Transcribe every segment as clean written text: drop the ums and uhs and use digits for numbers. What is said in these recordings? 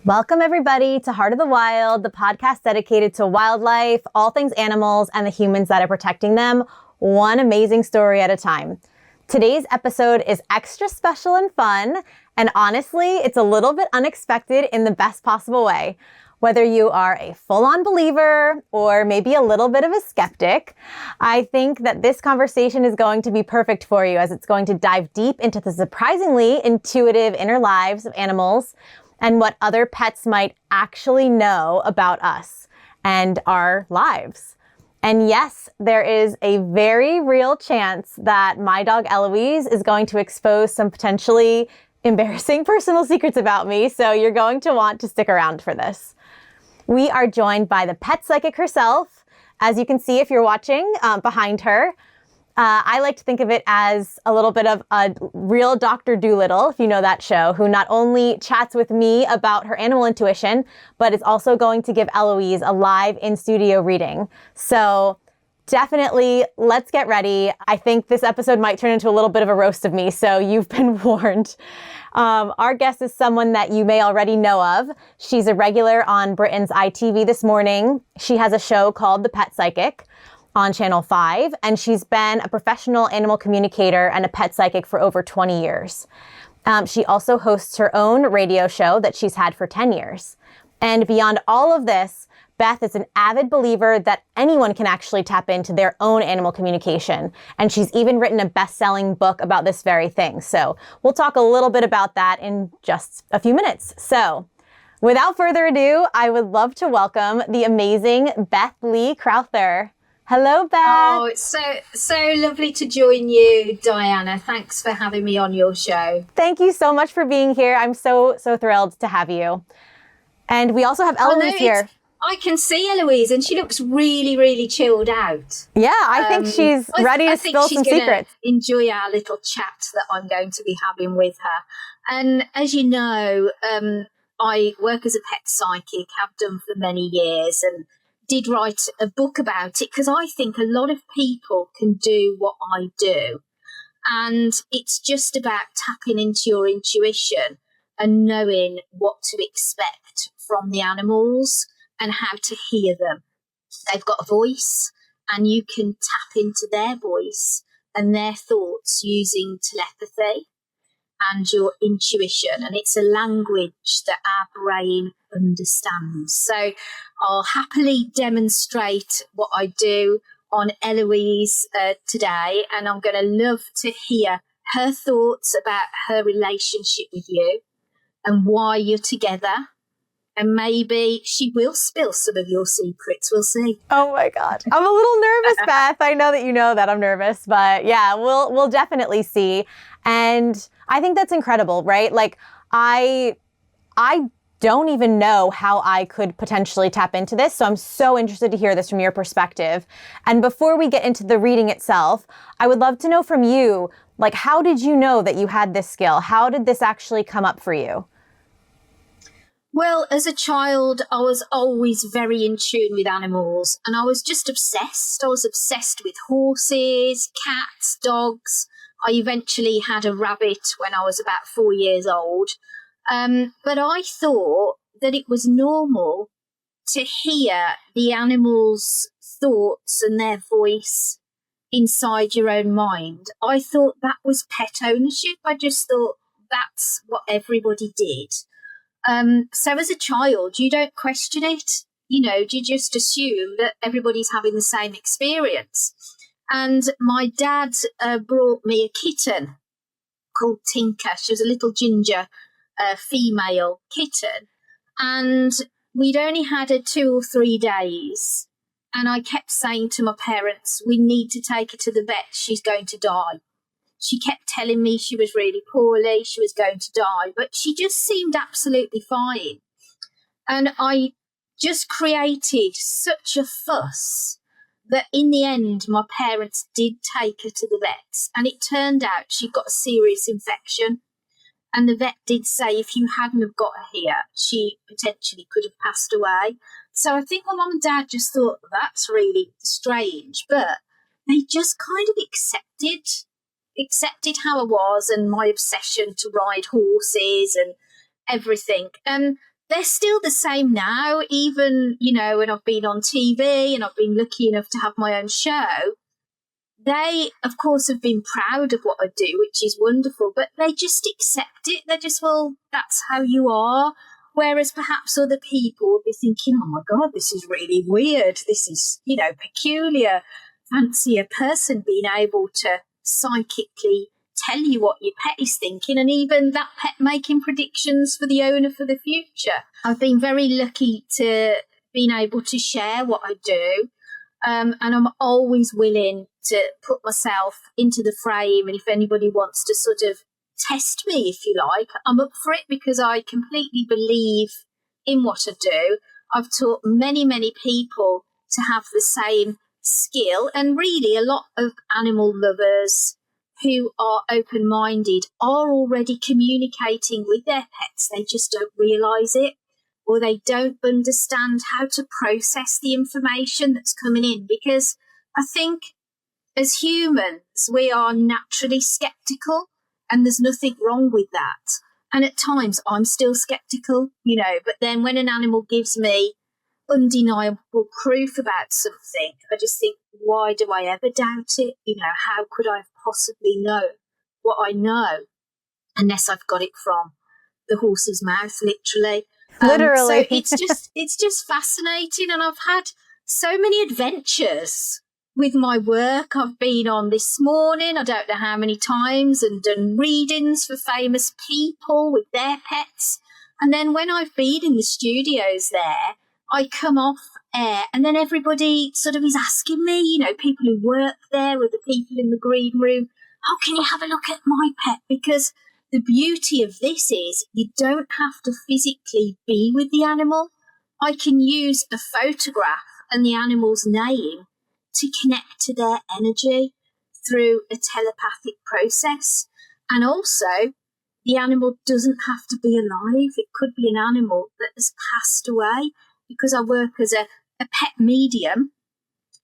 Welcome, everybody, to Heart of the Wild, the podcast dedicated to wildlife, all things animals, and the humans that are protecting them, one amazing story at a time. Today's episode is extra special and fun, and honestly, it's a little bit unexpected in the best possible way. Whether you are a full-on believer or maybe a little bit of a skeptic, I think that this conversation is going to be perfect for you, as it's going to dive deep into the surprisingly intuitive inner lives of animals and what other pets might actually know about us and our lives. And yes, there is a very real chance that my dog Eloise is going to expose some potentially embarrassing personal secrets about me, so you're going to want to stick around for this. We are joined by the pet psychic herself, as you can see if you're watching behind her. I like to think of it as a little bit of a real Dr. Dolittle, if you know that show, who not only chats with me about her animal intuition, but is also going to give Eloise a live in-studio reading. So definitely, let's get ready. I think this episode might turn into a little bit of a roast of me, so you've been warned. Our guest is someone that you may already know of. She's a regular on Britain's ITV This Morning. She has a show called The Pet Psychic on Channel 5, and she's been a professional animal communicator and a pet psychic for over 20 years. She also hosts her own radio show that she's had for 10 years. And beyond all of this, Beth is an avid believer that anyone can actually tap into their own animal communication. And she's even written a best-selling book about this very thing. So we'll talk a little bit about that in just a few minutes. So without further ado, I would love to welcome the amazing Beth Lee-Crowther. Hello, Beth. Oh, it's so lovely to join you, Dianna. Thanks for having me on your show. Thank you so much for being here. I'm so thrilled to have you. And we also have Eloise here. I can see Eloise, and she looks really, really chilled out. Yeah, I think she's ready to spill some secrets. Enjoy our little chat that I'm going to be having with her. And as you know, I work as a pet psychic, have done for many years, and did write a book about it because I think a lot of people can do what I do. And it's just about tapping into your intuition and knowing what to expect from the animals and how to hear them. They've got a voice, and you can tap into their voice and their thoughts using telepathy and your intuition, and it's a language that our brain understands. So I'll happily demonstrate what I do on Eloise today, and I'm going to love to hear her thoughts about her relationship with you and why you're together. And maybe she will spill some of your secrets. We'll see. Oh my God. I'm a little nervous, Beth. I know that you know that I'm nervous, but yeah, we'll definitely see. And I think that's incredible, right? Like I don't even know how I could potentially tap into this. So I'm so interested to hear this from your perspective. And before we get into the reading itself, I would love to know from you, like, how did you know that you had this skill? How did this actually come up for you? Well, as a child, I was always very in tune with animals, and I was just obsessed. I was obsessed with horses, cats, dogs. I eventually had a rabbit when I was about 4 years old. But I thought that it was normal to hear the animals' thoughts and their voice inside your own mind. I thought that was pet ownership. I just thought that's what everybody did. So as a child, you don't question it. You know, you just assume that everybody's having the same experience. And my dad brought me a kitten called Tinker. She was a little ginger female kitten. And we'd only had her 2 or 3 days. And I kept saying to my parents, we need to take her to the vet. She's going to die. She kept telling me she was really poorly, she was going to die, but she just seemed absolutely fine. And I just created such a fuss that in the end, my parents did take her to the vets, and it turned out she got a serious infection. And the vet did say if you hadn't have got her here, she potentially could have passed away. So I think my mum and dad just thought that's really strange, but they just kind of accepted how I was and my obsession to ride horses and everything. And they're still the same now, even, when I've been on TV and I've been lucky enough to have my own show. They, of course, have been proud of what I do, which is wonderful, but they just accept it. They're just, well, that's how you are. Whereas perhaps other people will be thinking, oh my God, this is really weird. This is, peculiar. Fancy a person being able to psychically tell you what your pet is thinking, and even that pet making predictions for the owner for the future. I've been very lucky to being able to share what I do. And I'm always willing to put myself into the frame. And if anybody wants to sort of test me, if you like, I'm up for it, because I completely believe in what I do. I've taught many, many people to have the same skill. And really, a lot of animal lovers who are open-minded are already communicating with their pets. They just don't realise it, or they don't understand how to process the information that's coming in. Because I think as humans, we are naturally skeptical, and there's nothing wrong with that. And at times I'm still skeptical, but then when an animal gives me undeniable proof about something, I just think, why do I ever doubt it? How could I have possibly known what I know unless I've got it from the horse's mouth, literally. Literally. So it's just fascinating, and I've had so many adventures with my work. I've been on this morning, I don't know how many times, and done readings for famous people with their pets. And then when I've been in the studios there, I come off air, and then everybody sort of is asking me, people who work there, or the people in the green room, oh, can you have a look at my pet? Because the beauty of this is you don't have to physically be with the animal. I can use a photograph and the animal's name to connect to their energy through a telepathic process. And also, the animal doesn't have to be alive. It could be an animal that has passed away, because I work as a pet medium,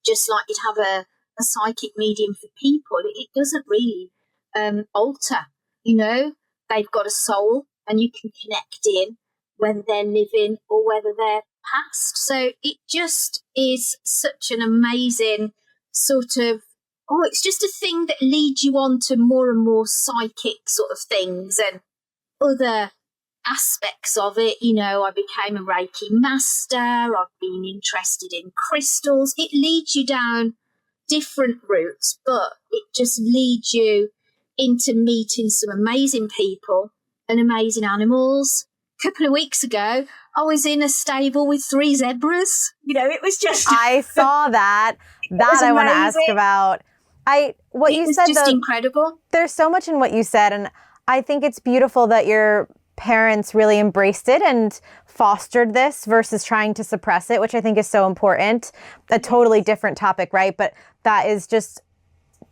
just like you'd have a psychic medium for people. It doesn't really alter. They've got a soul, and you can connect in whether they're living or whether they're past. So it just is such an amazing sort of, it's just a thing that leads you on to more and more psychic sort of things and other aspects of it. I became a Reiki master. I've been interested in crystals. It leads you down different routes, but it just leads you into meeting some amazing people and amazing animals. A couple of weeks ago, I was in a stable with 3 zebras. It was just... I saw that. That I want to ask about. What you said, just incredible. There's so much in what you said, and I think it's beautiful that your parents really embraced it and fostered this versus trying to suppress it, which I think is so important. A totally different topic, right? But that is just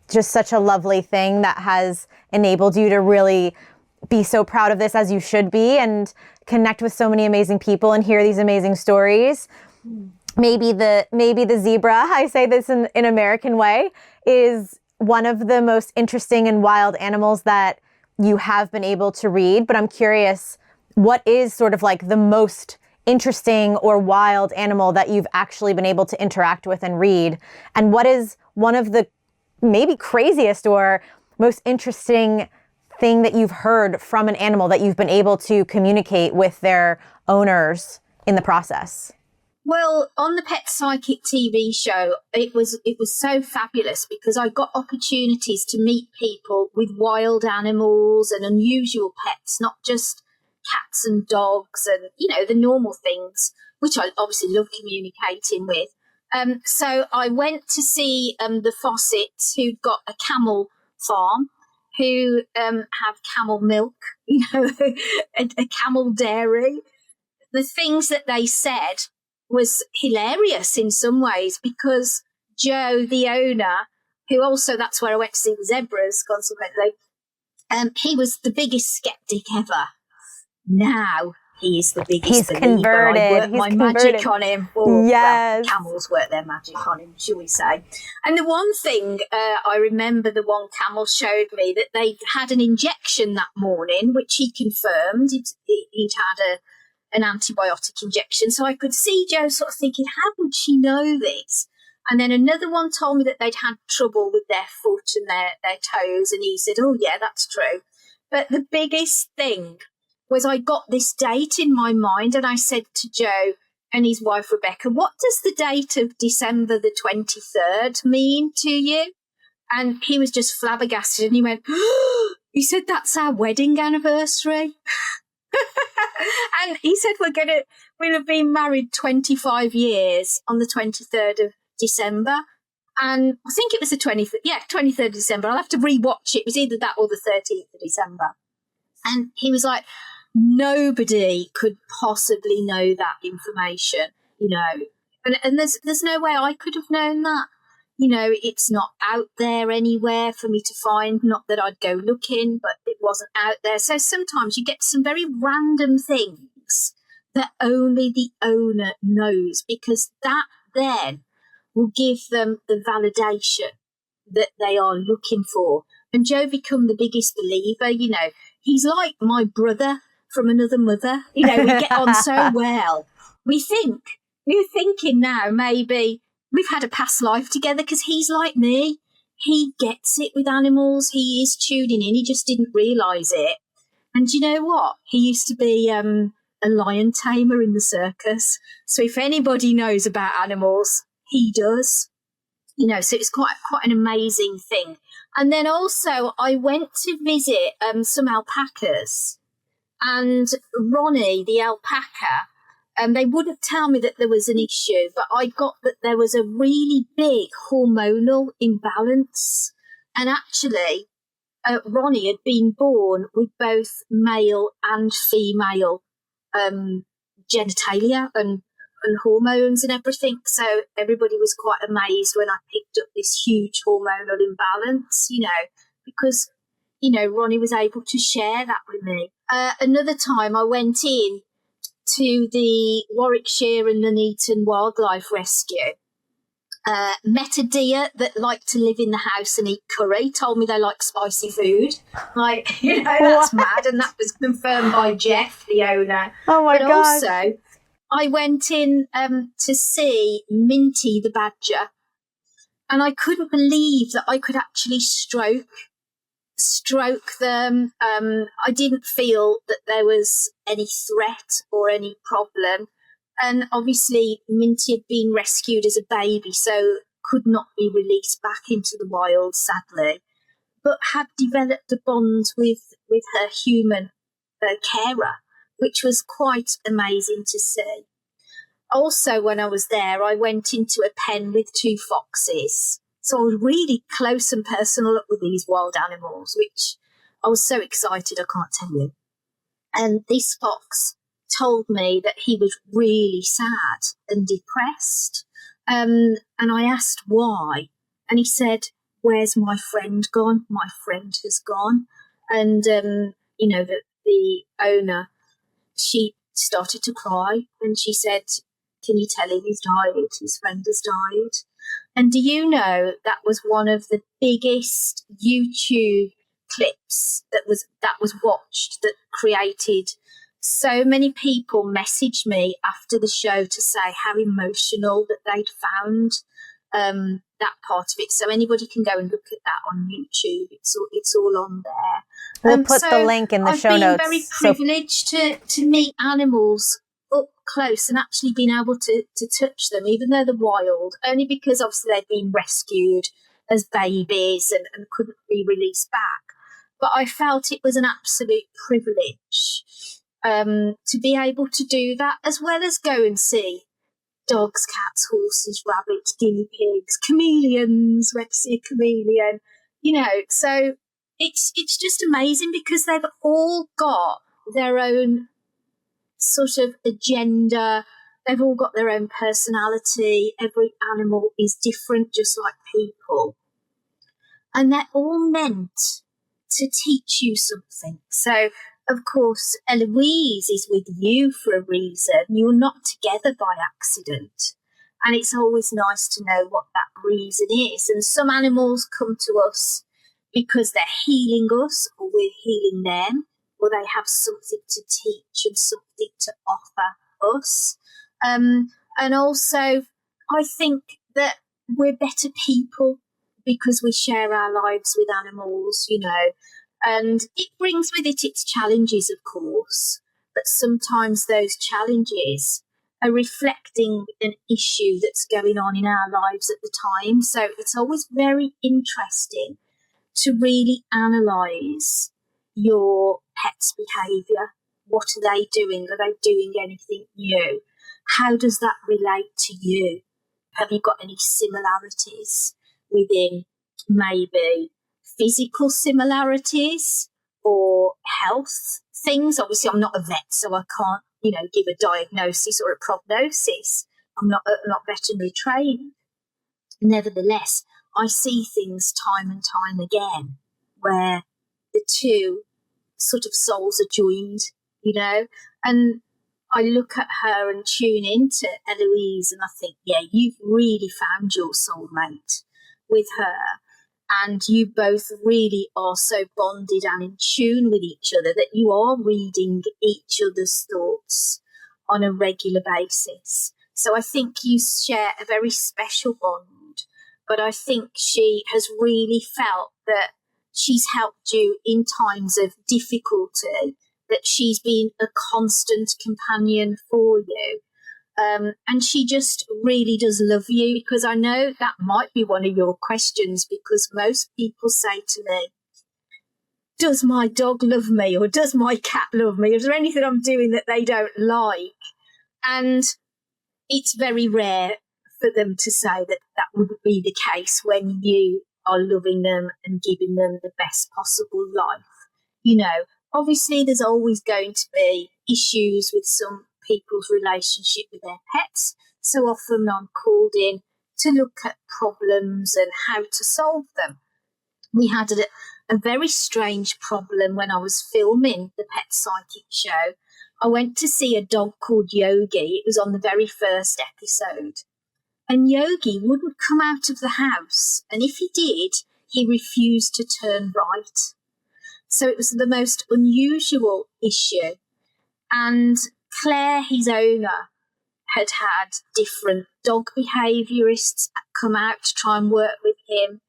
such a lovely thing that has enabled you to really be so proud of this, as you should be, and connect with so many amazing people and hear these amazing stories. Maybe the zebra, I say this in an American way, is one of the most interesting and wild animals that you have been able to read. But I'm curious, what is sort of like the most interesting or wild animal that you've actually been able to interact with and read? And what is one of the maybe craziest or most interesting thing that you've heard from an animal that you've been able to communicate with their owners in the process? Well, on the Pet Psychic TV show, it was so fabulous, because I got opportunities to meet people with wild animals and unusual pets, not just cats and dogs and, the normal things, which I obviously love communicating with. So I went to see the Fawcett's, who'd got a camel farm, who have camel milk, a camel dairy. The things that they said was hilarious in some ways, because Joe, the owner, who also, that's where I went to see the zebras, consequently, he was the biggest skeptic ever. Now he is the biggest believer. Converted. I worked my magic on him. Or, yes. Well, camels work their magic on him, shall we say. And the one thing I remember, the one camel showed me that they'd had an injection that morning, which he confirmed. He'd had an antibiotic injection. So I could see Joe sort of thinking, how would she know this? And then another one told me that they'd had trouble with their foot and their toes. And he said, oh, yeah, that's true. But the biggest thing was I got this date in my mind, and I said to Joe and his wife, Rebecca, what does the date of December the 23rd mean to you? And he was just flabbergasted, and he went, he said, that's our wedding anniversary. And he said, we'll have been married 25 years on the 23rd of December. And I think it was the 23rd of December. I'll have to rewatch it. It was either that or the 13th of December. And he was like, nobody could possibly know that information, and there's no way I could have known that. It's not out there anywhere for me to find, not that I'd go looking, but it wasn't out there. So sometimes you get some very random things that only the owner knows, because that then will give them the validation that they are looking for. And Joe become the biggest believer. He's like my brother from another mother. We get on so well. We're thinking now maybe we've had a past life together, because he's like me. He gets it with animals. He is tuning in. He just didn't realise it. And you know what? He used to be a lion tamer in the circus. So if anybody knows about animals, he does. So it's quite an amazing thing. And then also I went to visit some alpacas, and Ronnie, the alpaca, they wouldn't tell me that there was an issue, but I got that there was a really big hormonal imbalance. And actually, Ronnie had been born with both male and female genitalia and hormones and everything. So everybody was quite amazed when I picked up this huge hormonal imbalance, because, Ronnie was able to share that with me. Another time I went in to the Warwickshire and Nuneaton Wildlife Rescue, met a deer that liked to live in the house and eat curry, told me they like spicy food. That's mad. And that was confirmed by Jeff, the owner. Oh my God. Also, I went in to see Minty the badger, and I couldn't believe that I could actually stroke them. I didn't feel that there was any threat or any problem. And obviously Minty had been rescued as a baby, so could not be released back into the wild, sadly, but had developed a bond with her human carer, which was quite amazing to see. Also, when I was there, I went into a pen with 2 foxes. So I was really close and personal up with these wild animals, which I was so excited, I can't tell you. And this fox told me that he was really sad and depressed. And I asked why. And he said, where's my friend gone? My friend has gone. And, the owner, she started to cry, and she said, can you tell him he's died? His friend has died. And do you know that was one of the biggest YouTube clips that was watched, that created so many people messaged me after the show to say how emotional that they'd found that part of it. So anybody can go and look at that on YouTube. It's all on there. We'll put the link in the show notes. I've been very privileged to meet animals up close and actually being able to touch them, even though they're wild, only because obviously they've been rescued as babies and couldn't be released back. But I felt it was an absolute privilege to be able to do that, as well as go and see dogs, cats, horses, rabbits, guinea pigs, chameleons, went to see a chameleon, so it's just amazing, because they've all got their own sort of agenda. They've all got their own personality. Every animal is different, just like people. And they're all meant to teach you something. So, of course, Eloise is with you for a reason. You're not together by accident. And it's always nice to know what that reason is. And some animals come to us because they're healing us, or we're healing them, or they have something to teach and something to offer us. And also, I think that we're better people because we share our lives with animals, and it brings with it its challenges, of course, but sometimes those challenges are reflecting an issue that's going on in our lives at the time. So it's always very interesting to really analyse your pet's behaviour. What are they doing? Are they doing anything new? How does that relate to you? Have you got any similarities within maybe physical similarities or health things? Obviously, I'm not a vet, so I can't, give a diagnosis or a prognosis. I'm not veterinary trained. Nevertheless, I see things time and time again where the two sort of souls are joined, and I look at her and tune into Eloise and I think, yeah, you've really found your soulmate with her. And you both really are so bonded and in tune with each other that you are reading each other's thoughts on a regular basis. So I think you share a very special bond. But I think she has really felt that she's helped you in times of difficulty, that she's been a constant companion for you. And she just really does love you, because I know that might be one of your questions, because most people say to me, does my dog love me, or does my cat love me? Is there anything I'm doing that they don't like? And it's very rare for them to say that that would be the case when you are loving them and giving them the best possible life. Obviously there's always going to be issues with some people's relationship with their pets. So often I'm called in to look at problems and how to solve them. We had a very strange problem when I was filming the Pet Psychic show. I went to see a dog called Yogi. It was on the very first episode. And Yogi wouldn't come out of the house. And if he did, he refused to turn right. So it was the most unusual issue. And Claire, his owner, had different dog behaviourists come out to try and work with him.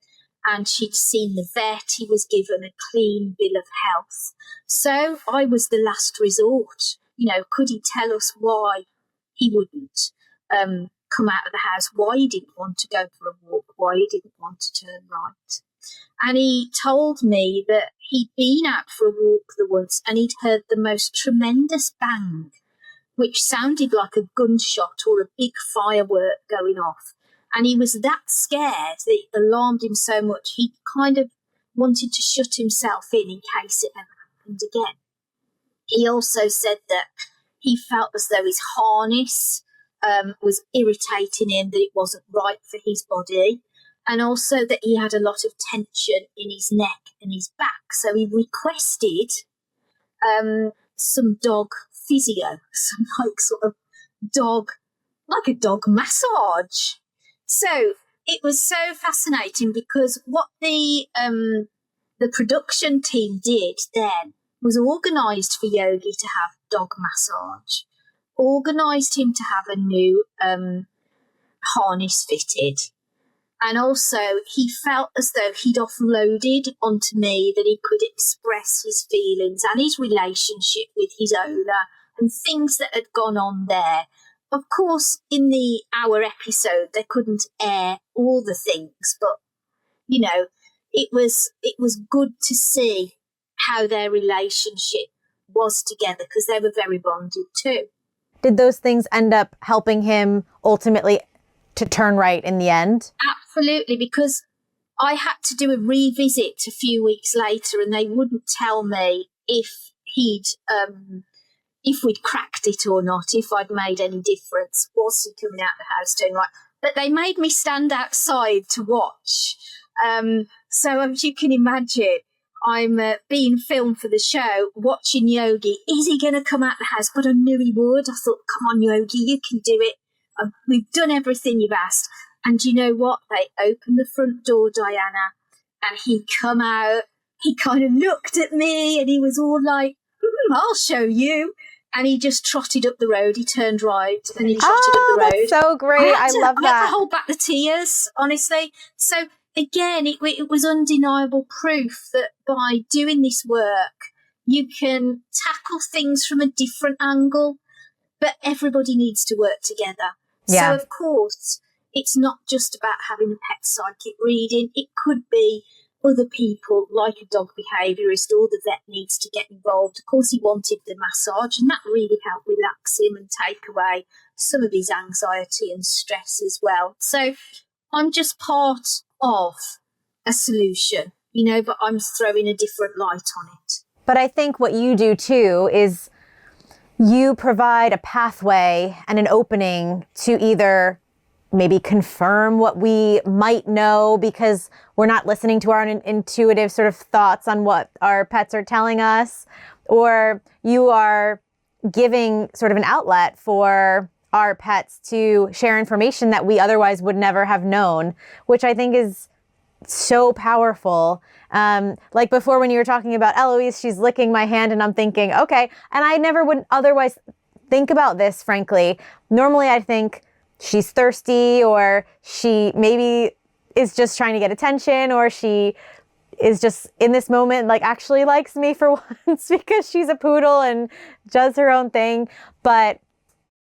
And she'd seen the vet. He was given a clean bill of health. So I was the last resort. Could he tell us why he wouldn't come out of the house, why he didn't want to go for a walk, why he didn't want to turn right? And he told me that he'd been out for a walk once and he'd heard the most tremendous bang, which sounded like a gunshot or a big firework going off. And he was that scared that it alarmed him so much, he kind of wanted to shut himself in case it ever happened again. He also said that he felt as though his harness was irritating him, that it wasn't right for his body, and also that he had a lot of tension in his neck and his back. So he requested some dog physio, some like a dog massage. So it was so fascinating, because what the production team did then was organised for Yogi to have dog massage, organised him to have a new harness fitted. And also he felt as though he'd offloaded onto me that he could express his feelings and his relationship with his owner and things that had gone on there. Of course, in the hour episode, they couldn't air all the things, but, it was good to see how their relationship was together, because they were very bonded too. Did those things end up helping him ultimately to turn right in the end? Absolutely, because I had to do a revisit a few weeks later and they wouldn't tell me if we'd cracked it or not, if I'd made any difference. Was he coming out of the house doing right? But they made me stand outside to watch. So as you can imagine, I'm being filmed for the show, watching Yogi. Is he going to come out of the house? But I knew he would. I thought, come on, Yogi, you can do it. We've done everything you've asked. And you know what? They opened the front door, Dianna, and he come out. He kind of looked at me and he was all like, I'll show you. And he just trotted up the road. He turned right and he trotted up the road. That's so great. I love I had that. to hold back the tears, honestly. So again, it was undeniable proof that by doing this work, you can tackle things from a different angle, but everybody needs to work together. Yeah. So of course, it's not just about having a pet psychic reading. It could be other people, like a dog behaviourist, or the vet needs to get involved. Of course, he wanted the massage, and that really helped relax him and take away some of his anxiety and stress as well. So I'm just part of a solution, but I'm throwing a different light on it. But I think what you do too is you provide a pathway and an opening to either maybe confirm what we might know because we're not listening to our intuitive sort of thoughts on what our pets are telling us, or you are giving sort of an outlet for our pets to share information that we otherwise would never have known, which I think is so powerful. Like before when you were talking about Eloise, she's licking my hand and I'm thinking, okay, and I never would otherwise think about this, frankly. Normally I'd think, she's thirsty, or she maybe is just trying to get attention, or she is just in this moment like actually likes me for once because she's a poodle and does her own thing. But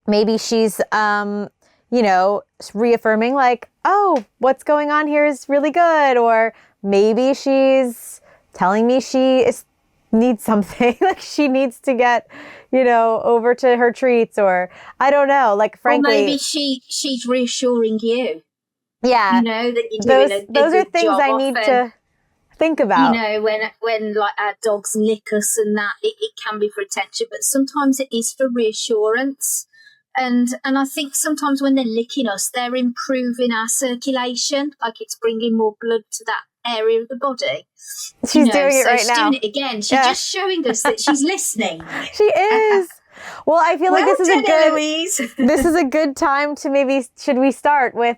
maybe she's, reaffirming like, oh, what's going on here is really good. Or maybe she's telling me needs something, like she needs to get, over to her treats, or I don't know, like frankly. Or maybe she's reassuring you. Yeah. That you're doing those a are good things job I need to think about. When like our dogs lick us and that, it can be for attention, but sometimes it is for reassurance. And I think sometimes when they're licking us, they're improving our circulation, like it's bringing more blood to that area of the body. She's doing it right now. She's doing it again. She's just showing us that she's listening. She is. Well, I feel like this is a good time to should we start with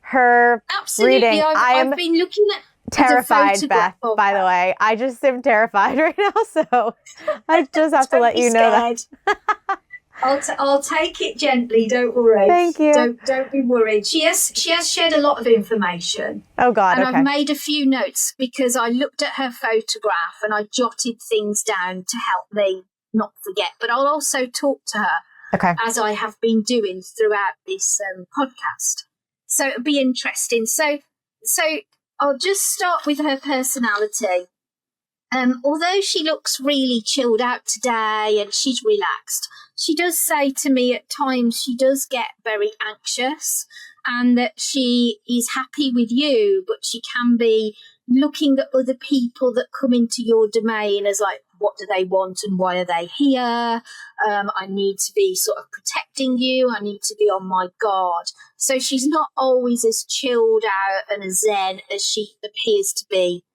her Absolutely. reading? I've been looking at terrified, Beth, by the way. I just am terrified right now, so I just have to let you know that. I'll take it gently. Don't worry. Thank you. Don't be worried. She has shared a lot of information. Oh God. And okay. I've made a few notes because I looked at her photograph and I jotted things down to help me not forget. But I'll also talk to her as I have been doing throughout this podcast. So it'll be interesting. So I'll just start with her personality. Although she looks really chilled out today and she's relaxed, she does say to me at times she does get very anxious and that she is happy with you, but she can be looking at other people that come into your domain as like, what do they want and why are they here? I need to be sort of protecting you. I need to be on my guard. So she's not always as chilled out and as zen as she appears to be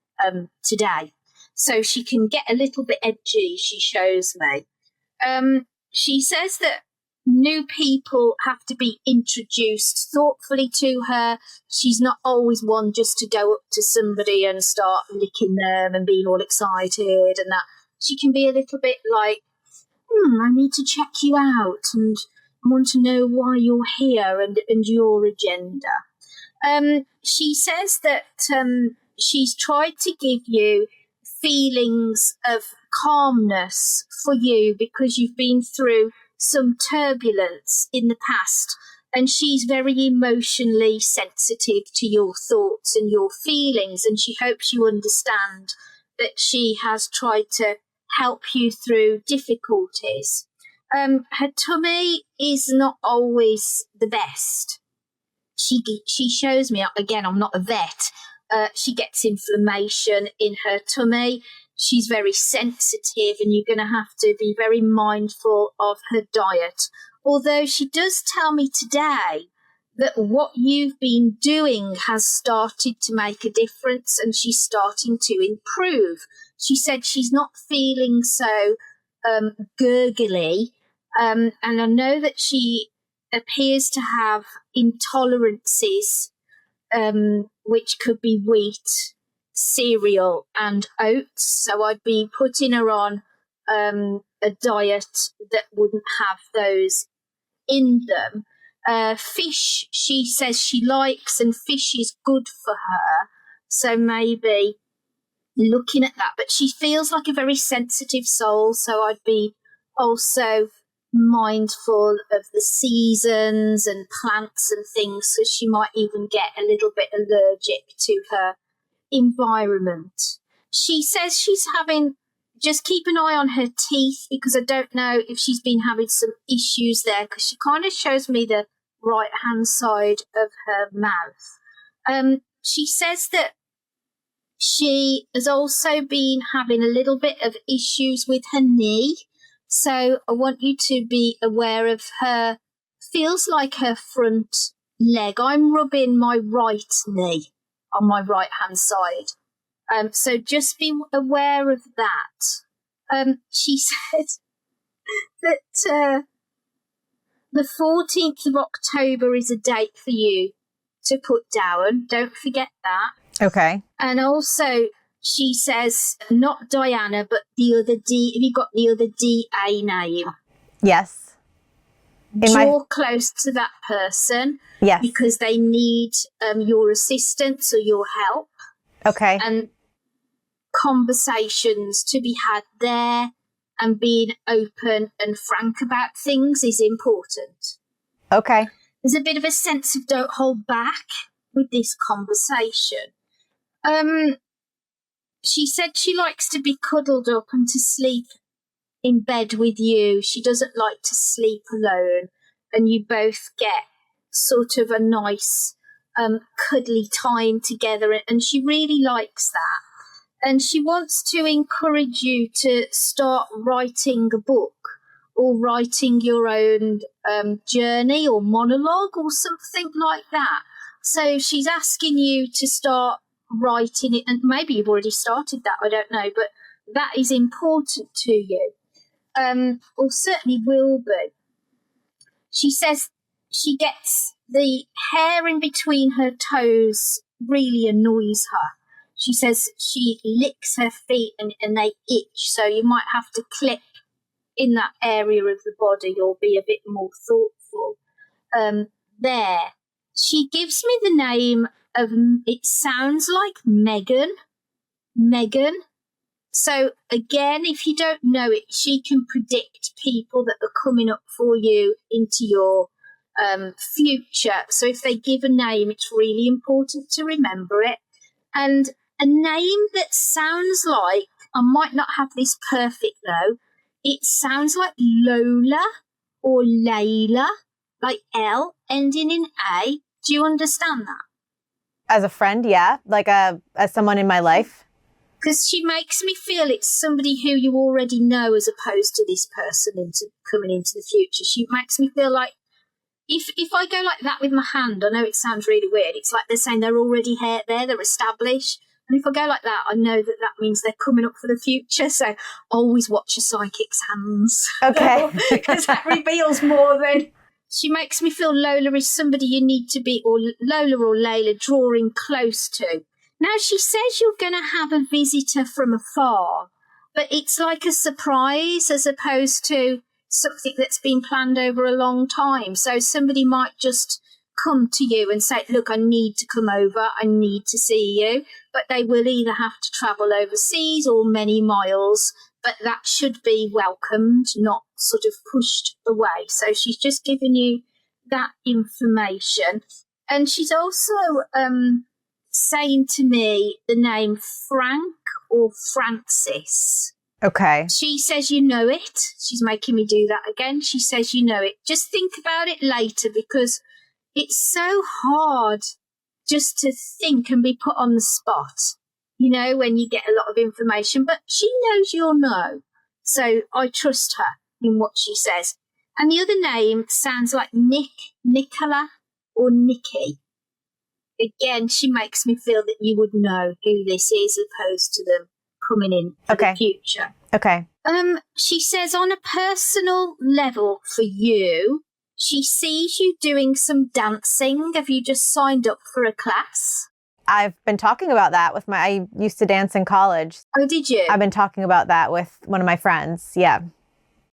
today. So she can get a little bit edgy, she shows me. She says that new people have to be introduced thoughtfully to her. She's not always one just to go up to somebody and start licking them and being all excited and that. She can be a little bit like, I need to check you out and I want to know why you're here and your agenda. She says that she's tried to give you feelings of calmness for you because you've been through some turbulence in the past, and she's very emotionally sensitive to your thoughts and your feelings, and she hopes you understand that she has tried to help you through difficulties. Her tummy is not always the best. She shows me, again, I'm not a vet, she gets inflammation in her tummy. She's very sensitive and you're going to have to be very mindful of her diet. Although she does tell me today that what you've been doing has started to make a difference and she's starting to improve. She said she's not feeling so gurgly, and I know that she appears to have intolerances, which could be wheat, cereal and oats. So I'd be putting her on a diet that wouldn't have those in them. Fish, she says she likes, and fish is good for her. So maybe looking at that. But she feels like a very sensitive soul, so I'd be also mindful of the seasons and plants and things, so she might even get a little bit allergic to her environment. She says she's just keep an eye on her teeth, because I don't know if she's been having some issues there, because she kind of shows me the right hand side of her mouth. She says that she has also been having a little bit of issues with her knee. So I want you to be aware of her, feels like her front leg. I'm rubbing my right knee on my right hand side. So just be aware of that. She said that the 14th of October is a date for you to put down. Don't forget that. Okay. And also, she says, not Dianna, but the other D. Have you got the other DA name? Yes. Draw close to that person. Yes. Because they need your assistance or your help. Okay. And conversations to be had there, and being open and frank about things is important. Okay. There's a bit of a sense of don't hold back with this conversation. She said she likes to be cuddled up and to sleep in bed with you. She doesn't like to sleep alone, and you both get sort of a nice cuddly time together, and she really likes that. And she wants to encourage you to start writing a book, or writing your own journey or monologue or something like that. So she's asking you to start writing it, and maybe you've already started that, I don't know, but that is important to you, or certainly will be. She says she gets the hair in between her toes really annoys her. She says she licks her feet and they itch, so you might have to clip in that area of the body or be a bit more thoughtful there. She gives me the name of, it sounds like Megan. So again, if you don't know it, she can predict people that are coming up for you into your future. So if they give a name, it's really important to remember it. And a name that sounds like, I might not have this perfect though, it sounds like Lola or Layla, like L ending in A. Do you understand that? As a friend, yeah. Like as someone in my life. Because she makes me feel it's somebody who you already know, as opposed to this person coming into the future. She makes me feel like, if I go like that with my hand, I know it sounds really weird. It's like they're saying they're already there, they're established. And if I go like that, I know that means they're coming up for the future. So always watch your psychic's hands. Okay. Because that reveals more than... She makes me feel Lola is somebody you need to be, or Lola or Layla, drawing close to. Now, she says you're going to have a visitor from afar, but it's like a surprise as opposed to something that's been planned over a long time. So somebody might just come to you and say, look, I need to come over, I need to see you. But they will either have to travel overseas or many miles, but that should be welcomed, not sort of pushed away. So she's just given you that information. And she's also saying to me the name Frank or Francis. Okay. She says you know it. She's making me do that again. She says you know it. Just think about it later, because it's so hard just to think and be put on the spot, you know, when you get a lot of information. But she knows you'll know. So I trust her in what she says. And the other name sounds like Nick, Nicola, or Nikki. Again, she makes me feel that you would know who this is, opposed to them coming in for the future. Okay. She says on a personal level for you, she sees you doing some dancing. Have you just signed up for a class? I've been talking about that with I used to dance in college. Oh, did you? I've been talking about that with one of my friends. Yeah.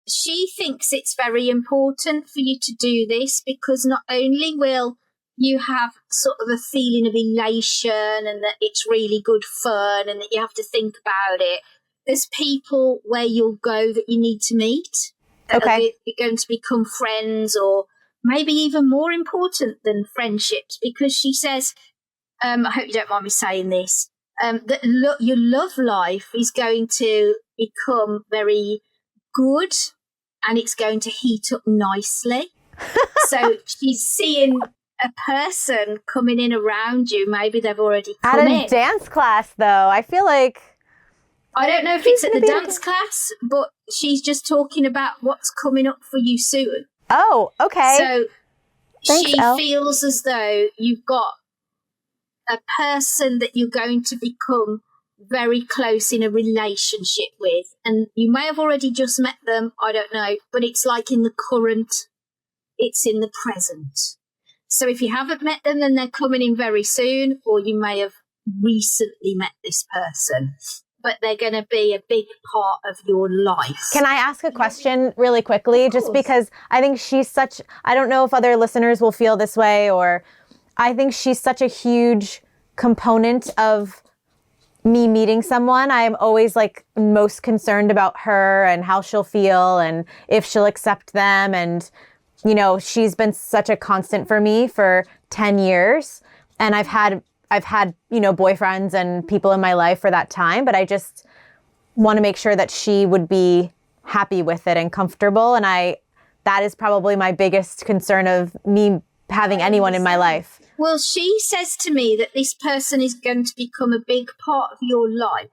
She thinks it's very important for you to do this because not only will you have sort of a feeling of elation and that it's really good fun and that you have to think about it, there's people where you'll go that you need to meet. Okay. You're going to become friends, or maybe even more important than friendships, because she says, I hope you don't mind me saying this, that your love life is going to become very good and it's going to heat up nicely. So she's seeing a person coming in around you. Maybe they've already come in. At a dance class, though, I feel like... I don't know if it's at the dance class, but she's just talking about what's coming up for you soon. Oh, okay. So Thanks, she Elle. feels as though you've got a person that you're going to become very close in a relationship with. And you may have already just met them, I don't know, but it's like in the current, it's in the present. So if you haven't met them, then they're coming in very soon, or you may have recently met this person. But they're going to be a big part of your life. Can I ask a question really quickly? Just because I think she's such, I don't know if other listeners will feel this way, or I think she's such a huge component of me meeting someone. I am always like most concerned about her and how she'll feel and if she'll accept them. And, you know, she's been such a constant for me for 10 years. And I've had, you know, boyfriends and people in my life for that time, but I just want to make sure that she would be happy with it and comfortable. And that is probably my biggest concern of me having anyone in my life. Well, she says to me that this person is going to become a big part of your life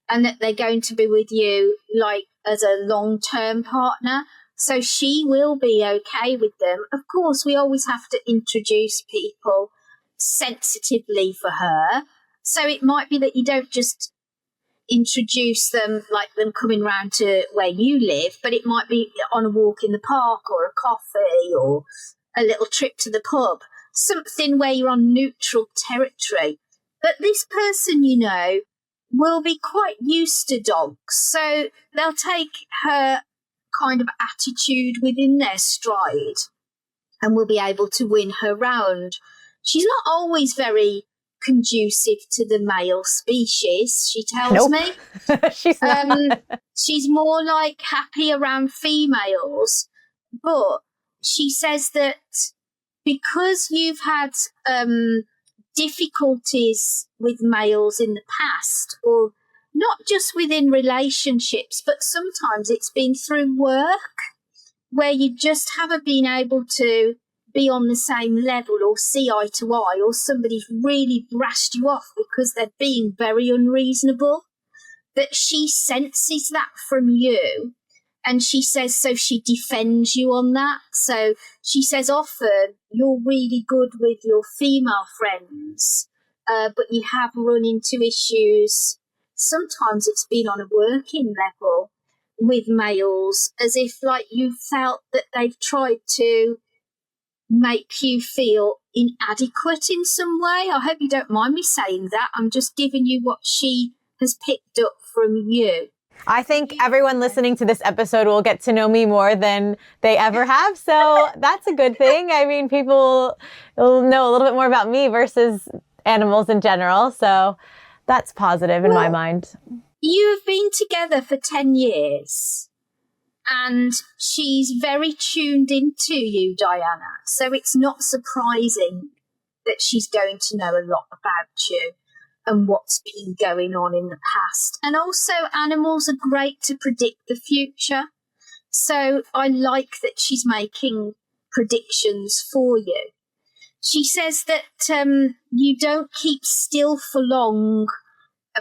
and that they're going to be with you like as a long-term partner. So she will be okay with them. Of course, we always have to introduce people sensitively for her. So it might be that you don't just introduce them like them coming round to where you live, but it might be on a walk in the park or a coffee or a little trip to the pub, something where you're on neutral territory. But this person, you know, will be quite used to dogs, so they'll take her kind of attitude within their stride and will be able to win her round. She's not always very conducive to the male species, she tells me. She's not. She's more like happy around females, but she says that because you've had difficulties with males in the past, or not just within relationships, but sometimes it's been through work where you just haven't been able to be on the same level or see eye to eye, or somebody's really brushed you off because they're being very unreasonable, that she senses that from you. And she says, so she defends you on that. So she says often you're really good with your female friends, but you have run into issues. Sometimes it's been on a working level with males, as if like you felt that they've tried to make you feel inadequate in some way. I hope you don't mind me saying that. I'm just giving you what she has picked up from you. I think everyone listening to this episode will get to know me more than they ever have. So that's a good thing. I mean, people will know a little bit more about me versus animals in general. So that's positive in my mind. You have been together for 10 years and she's very tuned into you, Dianna. So it's not surprising that she's going to know a lot about you and what's been going on in the past. And also, animals are great to predict the future. So I like that she's making predictions for you. She says that you don't keep still for long,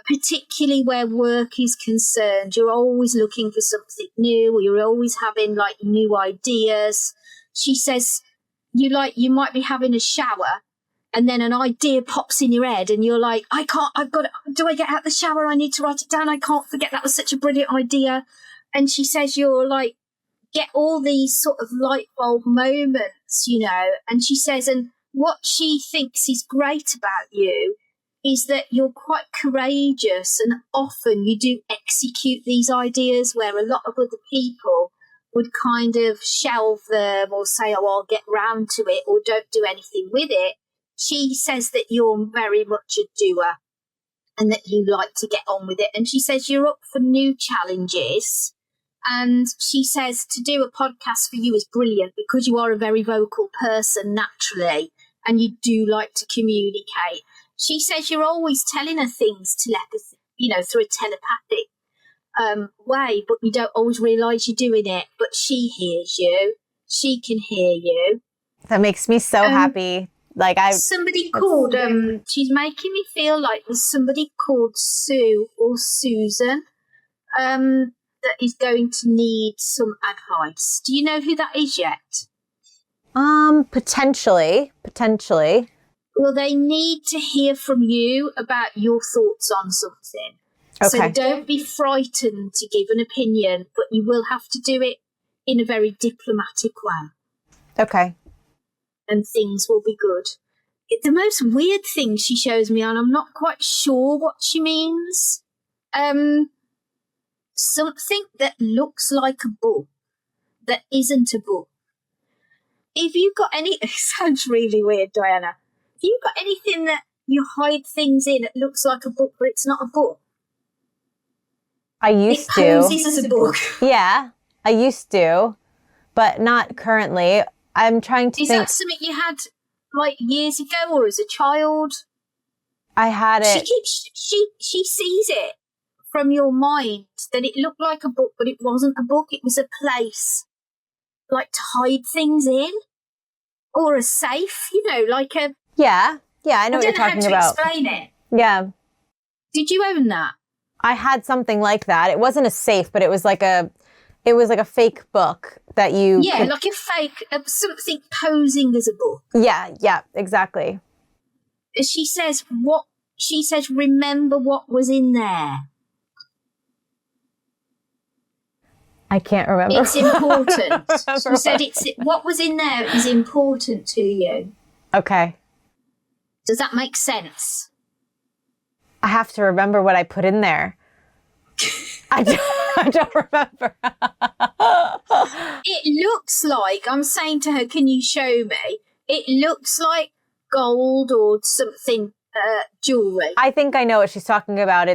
particularly where work is concerned. You're always looking for something new, or you're always having like new ideas. She says you might be having a shower and then an idea pops in your head and you're like, do I get out the shower? I need to write it down. I can't forget, that was such a brilliant idea. And she says you're like, get all these sort of light bulb moments, you know. And she says, and what she thinks is great about you is that you're quite courageous, and often you do execute these ideas where a lot of other people would kind of shelve them or say, oh, I'll get round to it, or don't do anything with it. She says that you're very much a doer and that you like to get on with it. And she says you're up for new challenges. And she says to do a podcast for you is brilliant because you are a very vocal person naturally and you do like to communicate. She says you're always telling her things telepathy, through a telepathic way, but you don't always realise you're doing it. But she hears you. She can hear you. That makes me so happy. Somebody called, she's making me feel like there's somebody called Sue or Susan that is going to need some advice. Do you know who that is yet? Potentially. Well, they need to hear from you about your thoughts on something. Okay. So don't be frightened to give an opinion, but you will have to do it in a very diplomatic way. Okay. And things will be good. The most weird thing she shows me, and I'm not quite sure what she means. Something that looks like a book that isn't a book. If you've got any, it sounds really weird, Dianna. If you've got anything that you hide things in, it looks like a book, but it's not a book. I used to. It poses as a book. Yeah, I used to, but not currently. I'm trying to think. Is that something you had like years ago or as a child? I had it. She sees it from your mind that it looked like a book, but it wasn't a book. It was a place like to hide things in, or a safe, like a... Yeah, I know what you're talking about. I don't know how to explain it. Yeah. Did you own that? I had something like that. It wasn't a safe, but it was like a fake book that you... Yeah, like a fake, something posing as a book. Yeah, exactly. She says, remember what was in there. I can't remember. It's important. She said what was in there is important to you. Okay. Does that make sense? I have to remember what I put in there. I don't remember. It looks like, I'm saying to her, can you show me? It looks like gold or something, jewelry. I think I know what she's talking about.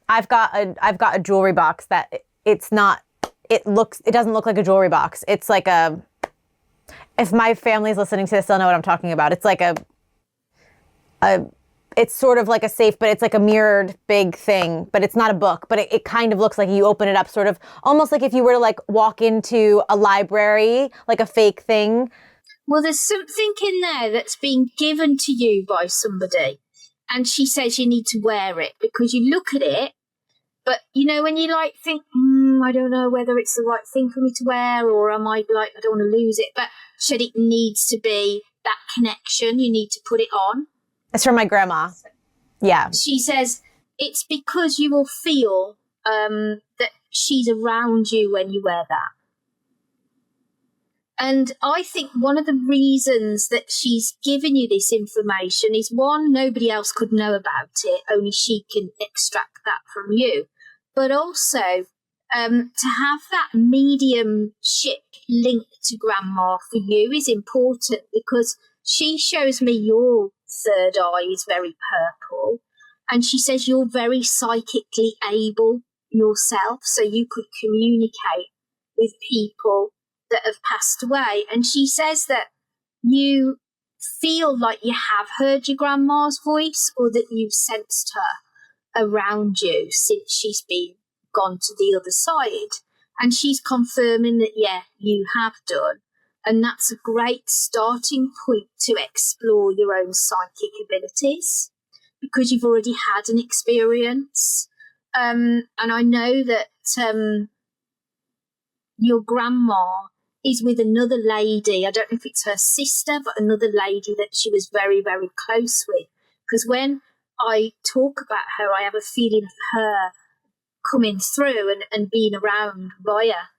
I've got a jewelry box that it's not. It doesn't look like a jewelry box. It's like if my family's listening to this, they'll know what I'm talking about. It's like it's sort of like a safe, but it's like a mirrored big thing, but it's not a book, but it kind of looks like you open it up sort of almost like if you were to like walk into a library, like a fake thing. Well, there's something in there that's been given to you by somebody. And she says you need to wear it because you look at it, but when you like think, I don't know whether it's the right thing for me to wear, or I might be like, I don't want to lose it. But it needs to be that connection. You need to put it on. It's from my grandma. Yeah. She says it's because you will feel that she's around you when you wear that. And I think one of the reasons that she's given you this information is, one, nobody else could know about it. Only she can extract that from you. But also to have that mediumship link to Grandma for you is important because she shows me your third eye is very purple. And she says you're very psychically able yourself, so you could communicate with people that have passed away. And she says that you feel like you have heard your grandma's voice, or that you've sensed her around you since she's been gone to the other side. And she's confirming that, yeah, you have done. And that's a great starting point to explore your own psychic abilities, because you've already had an experience. And I know that your grandma is with another lady. I don't know if it's her sister, but another lady that she was very, very close with. Because when I talk about her, I have a feeling of her coming through and being around via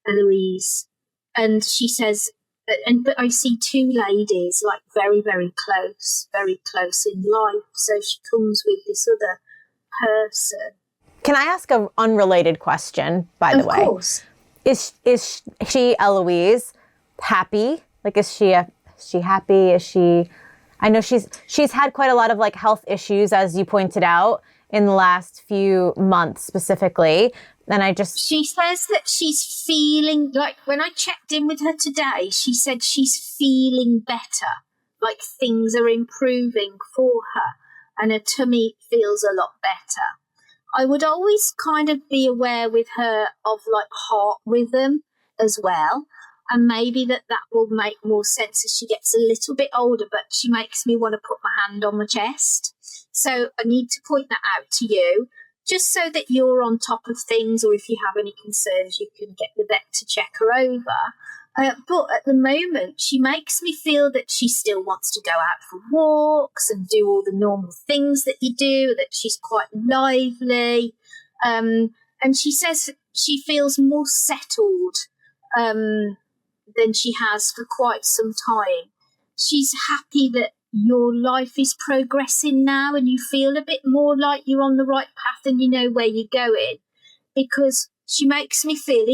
Eloise. And she says But I see two ladies like very, very close in life. So she comes with this other person. Can I ask an unrelated question, by the way? Of course. Is she, Eloise, happy? Like, is she happy? Is she? I know she's had quite a lot of like health issues, as you pointed out, in the last few months specifically. And she says that she's feeling like, when I checked in with her today, she said she's feeling better, like things are improving for her and her tummy feels a lot better. I would always kind of be aware with her of like heart rhythm as well. And maybe that will make more sense as she gets a little bit older, but she makes me want to put my hand on my chest. So I need to point that out to you, just so that you're on top of things, or if you have any concerns, you can get the vet to check her over. But at the moment, she makes me feel that she still wants to go out for walks and do all the normal things that you do, that she's quite lively. And she says she feels more settled than she has for quite some time. She's happy that your life is progressing now and you feel a bit more like you're on the right path and you know where you're going, because she makes me feel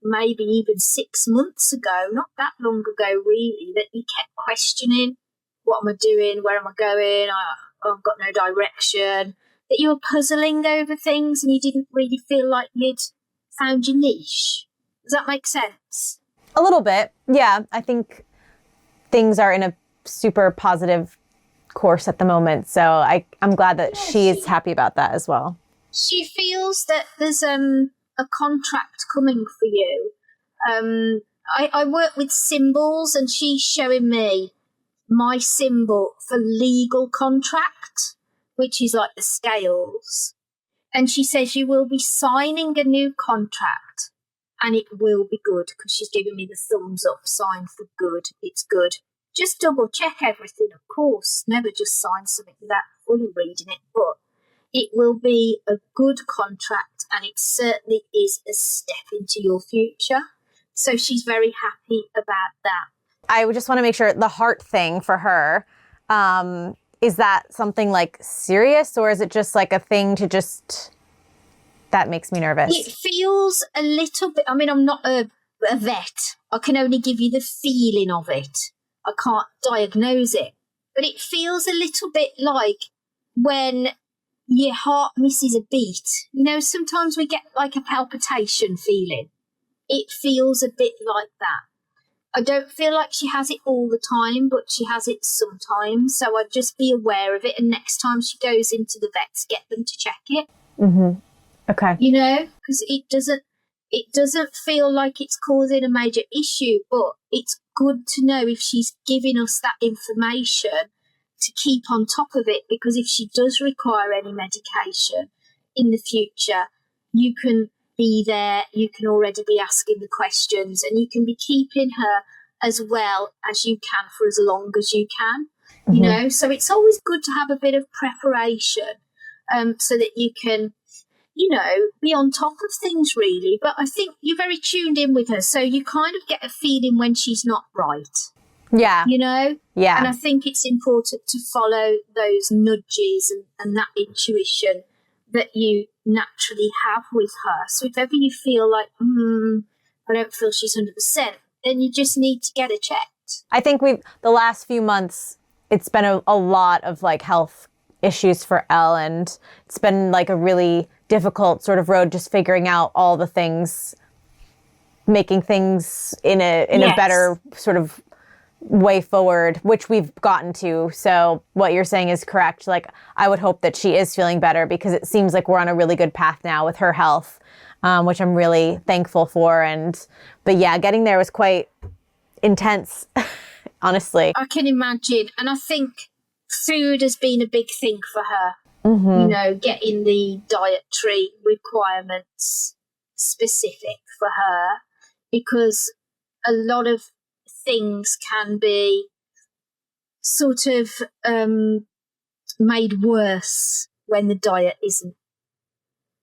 maybe even 6 months ago, not that long ago really, that you kept questioning, what am I doing, where am I going, I've got no direction, that you were puzzling over things and you didn't really feel like you'd found your niche. Does that make sense? A little bit. Yeah, I think things are in a super positive course at the moment. So I'm glad that she's happy about that as well. She feels that there's a contract coming for you. I work with symbols and she's showing me my symbol for legal contract, which is like the scales. And she says you will be signing a new contract and it will be good, because she's giving me the thumbs up sign for good. It's good. Just double check everything, of course. Never just sign something without fully reading it. But it will be a good contract and it certainly is a step into your future. So she's very happy about that. I would just want to make sure the heart thing for her, is that something like serious, or is it just like a thing to just... That makes me nervous. It feels a little bit... I mean, I'm not a vet. I can only give you the feeling of it. I can't diagnose it. But it feels a little bit like when your heart misses a beat. You know, sometimes we get like a palpitation feeling. It feels a bit like that. I don't feel like she has it all the time, but she has it sometimes. So I'd just be aware of it. And next time she goes into the vets, get them to check it. Mm-hmm. Okay. You know, because it doesn't feel like it's causing a major issue, but it's good to know if she's giving us that information to keep on top of it, because if she does require any medication in the future, you can be there, you can already be asking the questions, and you can be keeping her as well as you can for as long as you can. Mm-hmm. You know, so it's always good to have a bit of preparation so that you can, you know, be on top of things really. But I think you're very tuned in with her, so you kind of get a feeling when she's not right. Yeah. You know? Yeah. And I think it's important to follow those nudges and that intuition that you naturally have with her. So if ever you feel like, I don't feel she's 100%, then you just need to get her checked. I think the last few months, it's been a lot of like health issues for Elle, and it's been like a really difficult sort of road, just figuring out all the things, making things in a better sort of way forward, which we've gotten to. So what you're saying is correct. Like, I would hope that she is feeling better, because it seems like we're on a really good path now with her health, which I'm really thankful for. But yeah, getting there was quite intense, honestly. I can imagine. And I think food has been a big thing for her. Mm-hmm. You know, getting the dietary requirements specific for her, because a lot of things can be sort of made worse when the diet isn't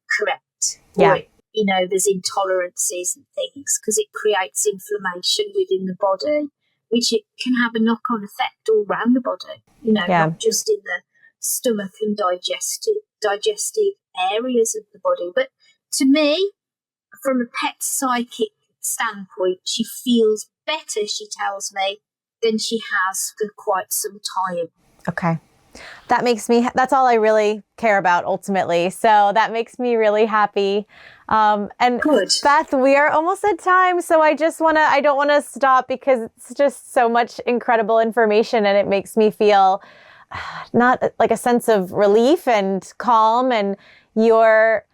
correct. Yeah. Or there's intolerances and things, because it creates inflammation within the body, which it can have a knock-on effect all around the body, not just in the stomach and digestive areas of the body. But to me, from a pet psychic standpoint, she feels better, she tells me, than she has for quite some time. Okay. That's all I really care about ultimately. So that makes me really happy. And Good. Beth, we are almost at time. So I don't want to stop, because it's just so much incredible information, and it makes me feel not like a sense of relief and calm, and you're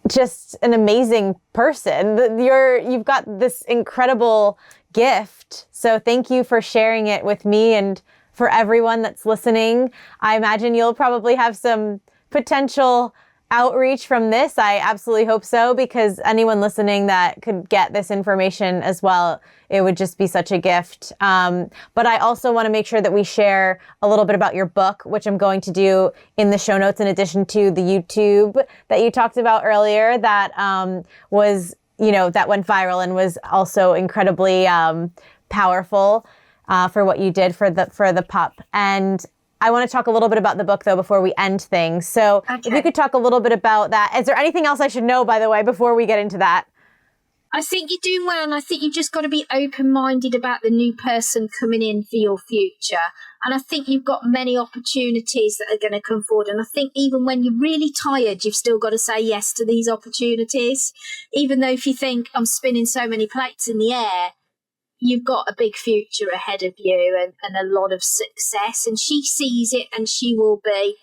just an amazing person. You've got this incredible gift. So thank you for sharing it with me and for everyone that's listening. I imagine you'll probably have some potential outreach from this. I absolutely hope so, because anyone listening that could get this information as well, it would just be such a gift. But I also want to make sure that we share a little bit about your book, which I'm going to do in the show notes, in addition to the YouTube that you talked about earlier that was, that went viral and was also incredibly powerful for what you did for the pup. And I want to talk a little bit about the book, though, before we end things. So If you could talk a little bit about that. Is there anything else I should know, by the way, before we get into that? I think you're doing well, and I think you've just got to be open-minded about the new person coming in for your future. And I think you've got many opportunities that are going to come forward. And I think even when you're really tired, you've still got to say yes to these opportunities. Even though if you think, I'm spinning so many plates in the air, you've got a big future ahead of you and a lot of success. And she sees it, and she will be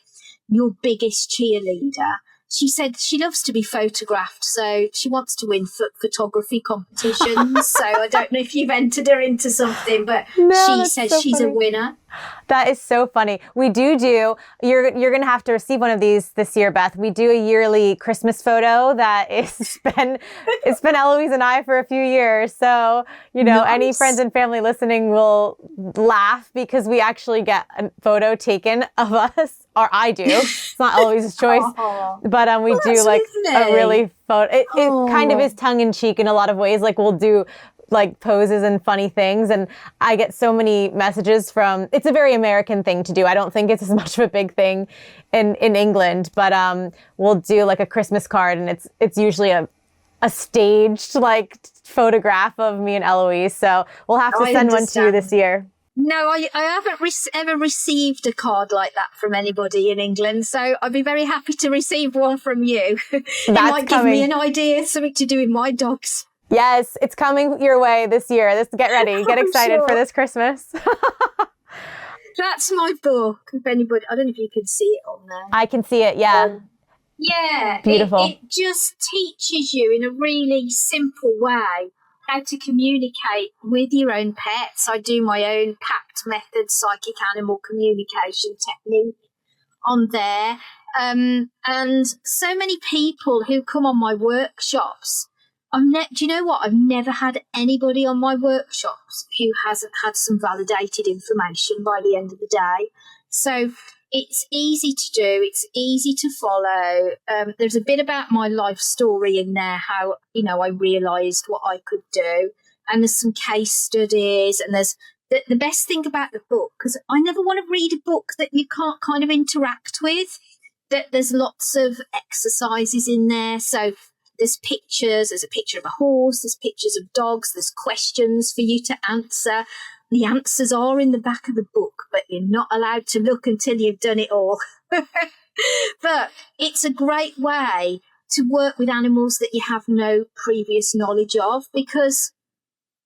your biggest cheerleader. She said she loves to be photographed, so she wants to win photography competitions. So I don't know if you've entered her into something, but she says so she's funny. A winner. That is so funny. We do. You're going to have to receive one of these this year, Beth. We do a yearly Christmas photo that it's been Eloise and I for a few years. So, nice. Any friends and family listening will laugh, because we actually get a photo taken of us, or I do. It's not Eloise's choice, but we do like a really photo. It kind of is tongue in cheek in a lot of ways. Like we'll do like poses and funny things. And I get so many messages it's a very American thing to do. I don't think it's as much of a big thing in England, but we'll do like a Christmas card, and it's usually a staged like photograph of me and Eloise. So we'll have to send one to you this year. No, I haven't ever received a card like that from anybody in England, so I'd be very happy to receive one from you. It might give me an idea, something to do with my dogs. Yes, it's coming your way this year. Get ready. Get excited for this Christmas. That's my book. If anybody, I don't know if you can see it on there. I can see it, yeah. Yeah. Beautiful. It just teaches you in a really simple way how to communicate with your own pets. I do my own PACT method, psychic animal communication technique on there. And so many people who come on my workshops, do you know what? I've never had anybody on my workshops who hasn't had some validated information by the end of the day. So it's easy to do. It's easy to follow. There's a bit about my life story in there, how, I realised what I could do. And there's some case studies. And there's the best thing about the book, because I never want to read a book that you can't kind of interact with, that there's lots of exercises in there. So there's pictures, there's a picture of a horse, there's pictures of dogs, there's questions for you to answer. The answers are in the back of the book, but you're not allowed to look until you've done it all. But it's a great way to work with animals that you have no previous knowledge of, because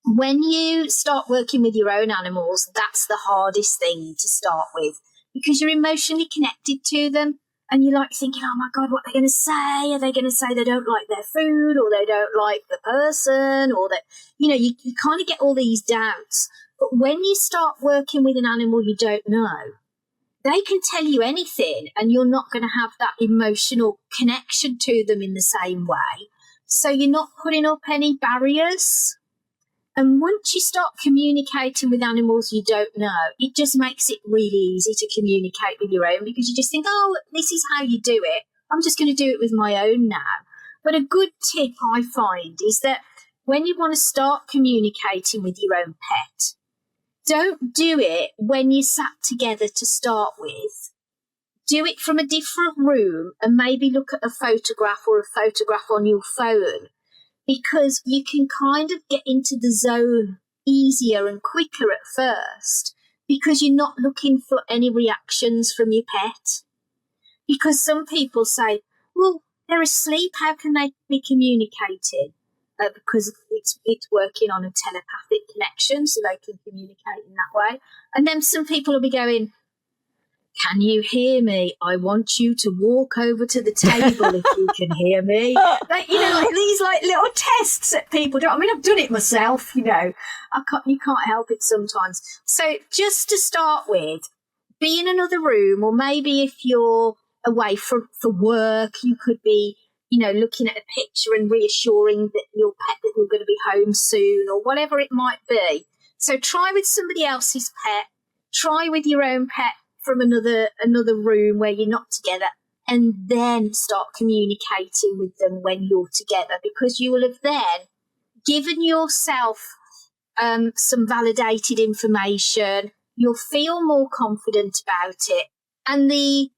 when you start working with your own animals, that's the hardest thing to start with, because you're emotionally connected to them. And you're like thinking, oh my God, what are they going to say? Are they going to say they don't like their food, or they don't like the person, or that, you kind of get all these doubts. But when you start working with an animal you don't know, they can tell you anything, and you're not going to have that emotional connection to them in the same way. So you're not putting up any barriers. And once you start communicating with animals you don't know, it just makes it really easy to communicate with your own, because you just think, oh, this is how you do it. I'm just going to do it with my own now. But a good tip I find is that when you want to start communicating with your own pet, don't do it when you sat together to start with. Do it from a different room and maybe look at a photograph or a photograph on your phone, because you can kind of get into the zone easier and quicker at first because you're not looking for any reactions from your pet. Because some people say, well, they're asleep, how can they be communicating? Because it's working on a telepathic connection, so they can communicate in that way. And then some people will be going, can you hear me? I want you to walk over to the table if you can hear me. Like, these little tests that people do. I mean, I've done it myself, you can't help it sometimes. So just to start with, be in another room, or maybe if you're away for work, you could be, looking at a picture and reassuring that your pet that you're going to be home soon, or whatever it might be. So try with somebody else's pet, try with your own pet from another room where you're not together, and then start communicating with them when you're together, because you will have then given yourself some validated information. You'll feel more confident about it, and the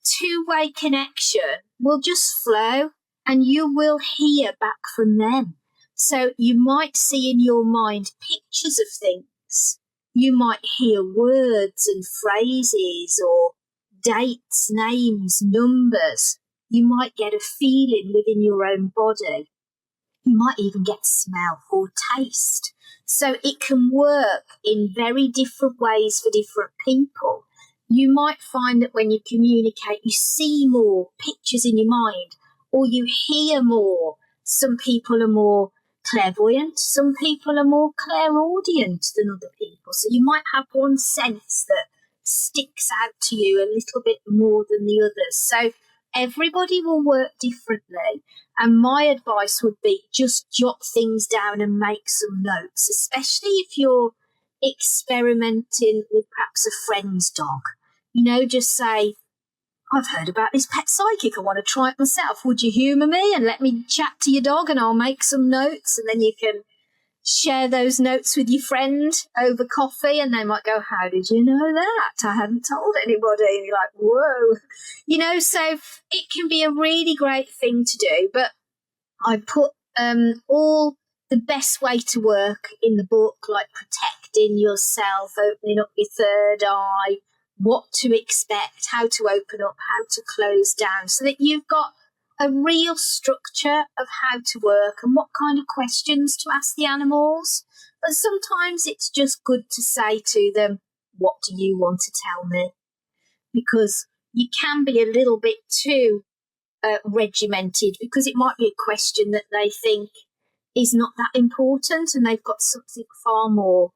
two-way connection will just flow, and you will hear back from them. So you might see in your mind pictures of things. You might hear words and phrases or dates, names, numbers. You might get a feeling within your own body. You might even get smell or taste. So it can work in very different ways for different people. You might find that when you communicate, you see more pictures in your mind, or you hear more. Some people are more clairvoyant, some people are more clairaudient than other people. So you might have one sense that sticks out to you a little bit more than the others. So everybody will work differently. And my advice would be just jot things down and make some notes, especially if you're experimenting with perhaps a friend's dog. Just say, I've heard about this pet psychic. I want to try it myself. Would you humour me and let me chat to your dog, and I'll make some notes, and then you can share those notes with your friend over coffee, and they might go, how did you know that? I hadn't told anybody. And you're like, whoa. So it can be a really great thing to do. But I put all the best way to work in the book, like protecting yourself, opening up your third eye, what to expect, how to open up, how to close down, so that you've got a real structure of how to work and what kind of questions to ask the animals. But sometimes it's just good to say to them, what do you want to tell me? Because you can be a little bit too regimented, because it might be a question that they think is not that important, and they've got something far more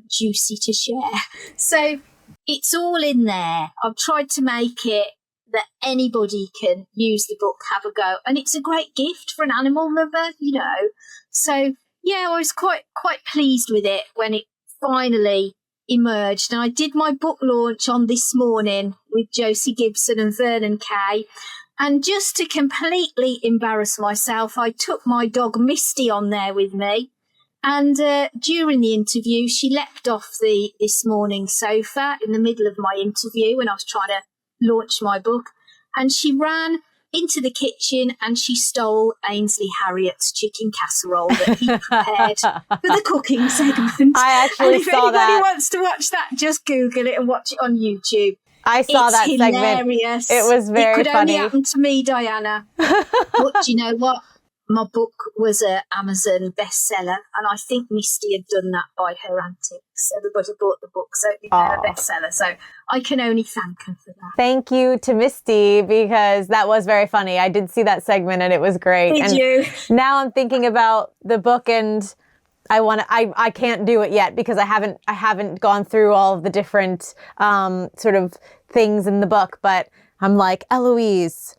juicy to share. So it's all in there. I've tried to make it that anybody can use the book, have a go, and it's a great gift for an animal lover, So yeah, I was quite pleased with it when it finally emerged. And I did my book launch on this morning with Josie Gibson and Vernon Kay. And just to completely embarrass myself, I took my dog Misty on there with me. And during the interview, she leapt off the This Morning sofa in the middle of my interview when I was trying to launch my book. And she ran into the kitchen and she stole Ainsley Harriot's chicken casserole that he prepared for the cooking segment. I actually saw that. If anybody wants to watch that, just Google it and watch it on YouTube. I saw that hilarious. segment. It was very funny. It could only happen to me, Dianna. But do you know what? My book was an Amazon bestseller, and I think Misty had done that by her antics. Everybody bought the book, so it became a bestseller. So I can only thank her for that. Thank you to Misty, because that was very funny. I did see that segment, and it was great. Did you? Now I'm thinking about the book, and I can't do it yet because I haven't gone through all of the different sort of things in the book. But I'm like, Eloise,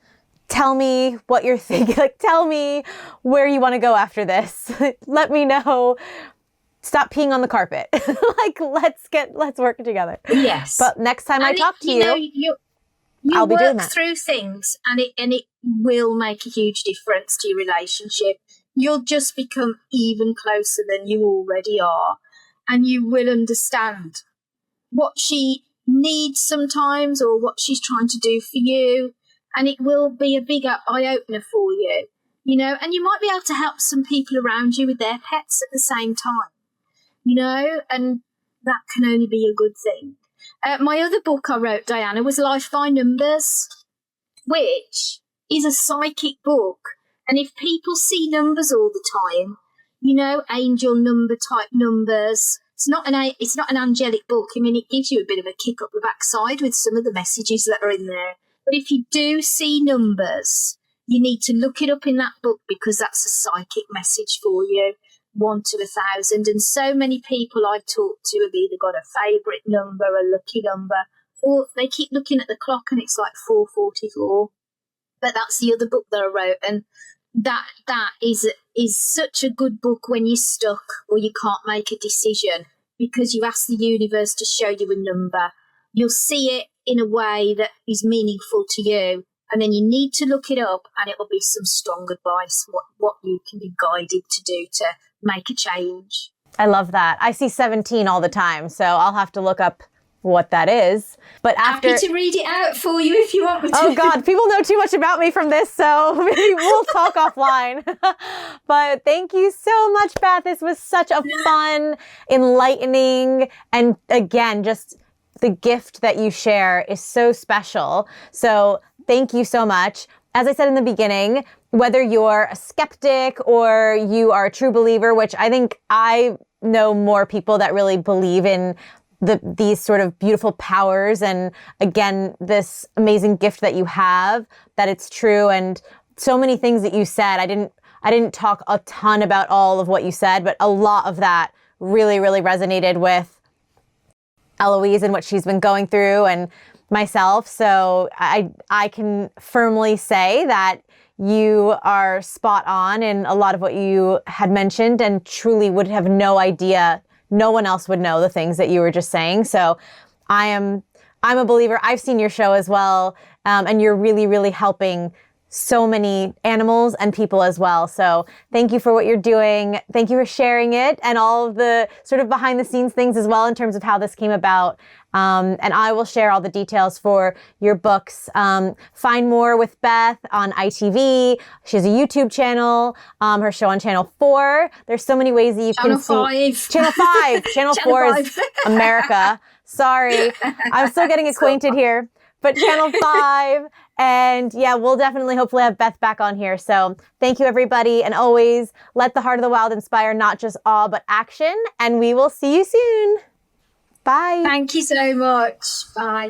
tell me what you're thinking. Like, tell me where you want to go after this. Let me know. Stop peeing on the carpet. Like, let's work together. Yes. But next time I talk to you. I'll be doing work that. through things, and it will make a huge difference to your relationship. You'll just become even closer than you already are, and you will understand what she needs sometimes or what she's trying to do for you, and it will be a bigger eye-opener for you, you know, and you might be able to help some people around you with their pets at the same time, you know, and that can only be a good thing. My other book I wrote, Dianna, was Life by Numbers, which is a psychic book. And if people see numbers all the time, you know, angel number type numbers, it's not an angelic book. I mean, it gives you a bit of a kick up the backside with some of the messages that are in there. But if you do see numbers, you need to look it up in that book, because that's a psychic message for you. 1 to 1,000, and so many people I've talked to have either got a favourite number, a lucky number, or they keep looking at the clock and it's like 4:44. But that's the other book that I wrote, and that is such a good book when you're stuck or you can't make a decision, because you ask the universe to show you a number. You'll see it in a way that is meaningful to you, and then you need to look it up, and it'll be some strong advice, what you can be guided to do to make a change. I love that. I see 17 all the time, so I'll have to look up what that is. But after, happy to read it out for you if you want me to. Oh God, people know too much about me from this, so maybe we'll talk offline. But thank you so much, Beth. This was such a fun, enlightening, and again, just the gift that you share is so special. So thank you so much. As I said in the beginning, whether you're a skeptic or you are a true believer, which I think I know more people that really believe in these sort of beautiful powers, and again, this amazing gift that you have, that it's true. And so many things that you said, I didn't talk a ton about all of what you said, but a lot of that really, really resonated with Eloise and what she's been going through, and myself. So I can firmly say that you are spot on in a lot of what you had mentioned, and truly would have no idea. No one else would know the things that you were just saying. So I'm a believer. I've seen your show as well. And you're really, really helping so many animals and people as well. So thank you for what you're doing. Thank you for sharing it, and all of the sort of behind the scenes things as well in terms of how this came about. And I will share all the details for your books. Find more with Beth on ITV. She has a YouTube channel, her show on Channel 4. There's so many ways that you Channel can see. 5. Channel 5. Channel 4 is America. Sorry. I'm still getting acquainted here. But Channel 5. And yeah, we'll definitely hopefully have Beth back on here. So thank you, everybody. And always let the heart of the wild inspire not just awe, but action. And we will see you soon. Bye. Thank you so much. Bye.